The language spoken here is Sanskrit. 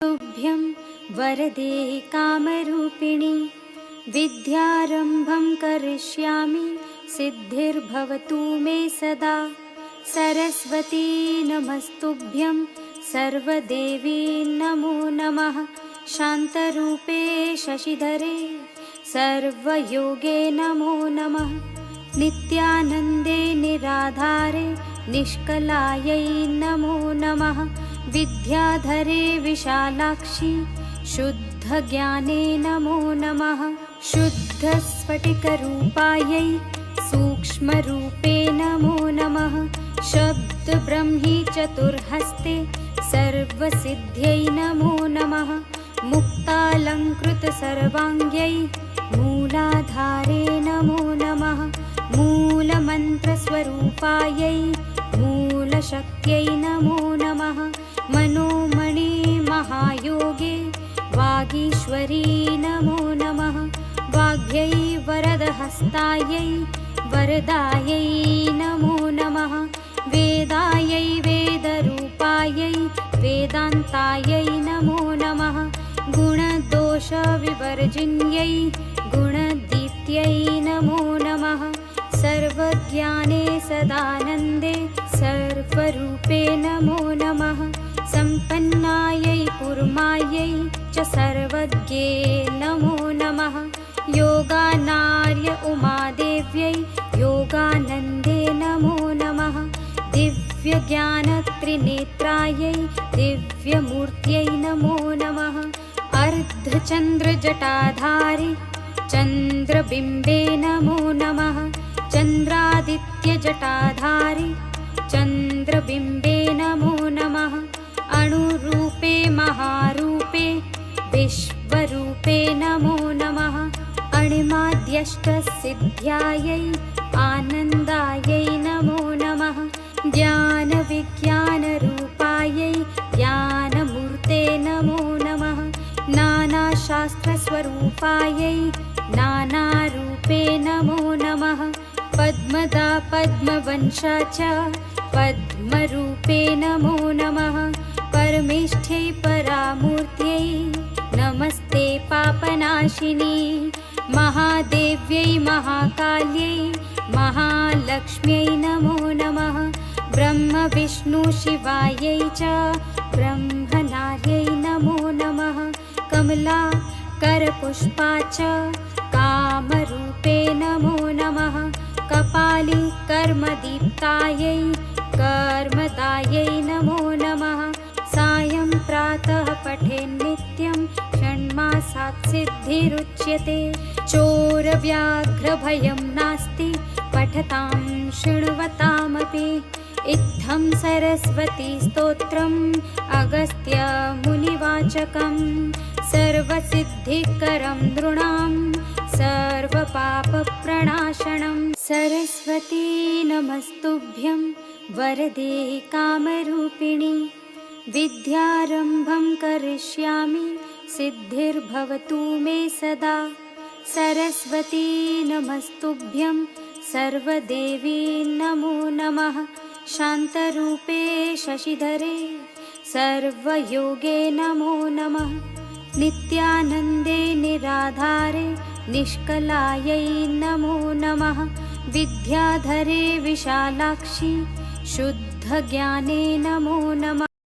तुभ्यं वरदे कामरूपिणि विद्यारम्भं करिष्यामि सिद्धिर्भवतु मे सदा। सरस्वती नमस्तुभ्यं सर्वदेवी नमो नमः। शान्तरूपे शशिधरे सर्वयोगे नमो नमः। नित्यानन्दे निराधारे निष्कलायै नमो नमः। विद्याधरे विशालाक्षि शुद्धज्ञाने नमो नमः। शुद्धस्फटिकरूपायै सूक्ष्मरूपे नमो नमः। शब्दब्रह्मी चतुर्हस्ते सर्वसिद्ध्यै नमो नमः। मुक्तालङ्कृतसर्वाङ्ग्यै मूलाधारे नमो नमः। मूलमन्त्रस्वरूपायै मूलशक्त्यै नमो नमः। मनोमणि महायोगे वागीश्वरी नमो नमः। वाग्यै वरदहस्तायै वरदायै नमो नमः। वेदायै वेदरूपायै वेदान्तायै नमो नमः। गुणदोषविवर्जिन्यै गुणदीप्त्यै नमो नमः। सर्वज्ञाने सदानन्दे सर्वरूपे नमो नमः। सम्पन्नायै कूर्मायै च सर्वज्ञे नमो नमः। योगानार्य उमादेव्यै योगानन्दे नमो नमः। दिव्यज्ञानत्रिनेत्रायै दिव्यमूर्त्यै नमो नमः। अर्धचन्द्रजटाधारि चन्द्रबिम्बे नमो नमः। चन्द्रादित्यजटाधारि चन्द्रबिम्बे नमो नमः। अणुरूपे महारूपे विश्वरूपे नमो नमः। अणिमाद्यष्टसिद्ध्यायै आनन्दायै नमो नमः। ज्ञानविज्ञानरूपायै ज्ञानमूर्ते नमो नमः। नानाशास्त्रस्वरूपायै नानारूपे नमो नमः। पद्मदा पद्मवंशा च पद्मरूपे नमो नमः। परमेष्ठ्यै परामूर्त्यै नमस्ते पापनाशिनी। महादेव्यै महाकाल्यै महालक्ष्म्यै नमो नमः। ब्रह्मविष्णुशिवायै च ब्रह्मनार्यै नमो नमः। कमला करपुष्पा च कामरूपे नमो नमः। कपाली कर्मदीप्तायै कर्मदायै नमो नमः। सायं प्रातः पठेन्नित्यं षण्मासात् सिद्धिरुच्यते। चोरव्याघ्रभयं नास्ति पठतां शृण्वतामपि। इत्थं सरस्वती स्तोत्रम् अगस्त्यमुनिवाचकम्। सर्वसिद्धिकरं नृणां सर्वपापप्रणाशनं। सरस्वती नमस्तुभ्यं वरदे कामरूपिणि विद्यारम्भं करिष्यामि सिद्धिर्भवतु मे सदा। सरस्वती नमस्तुभ्यं सर्वदेवी नमो नमः। शान्तरूपे शशिधरे सर्वयोगे नमो नमः। नित्यानन्दे निराधारे निष्कलायै नमो नमः। विद्याधरे विशालाक्षि शुद्धज्ञाने नमो नमः।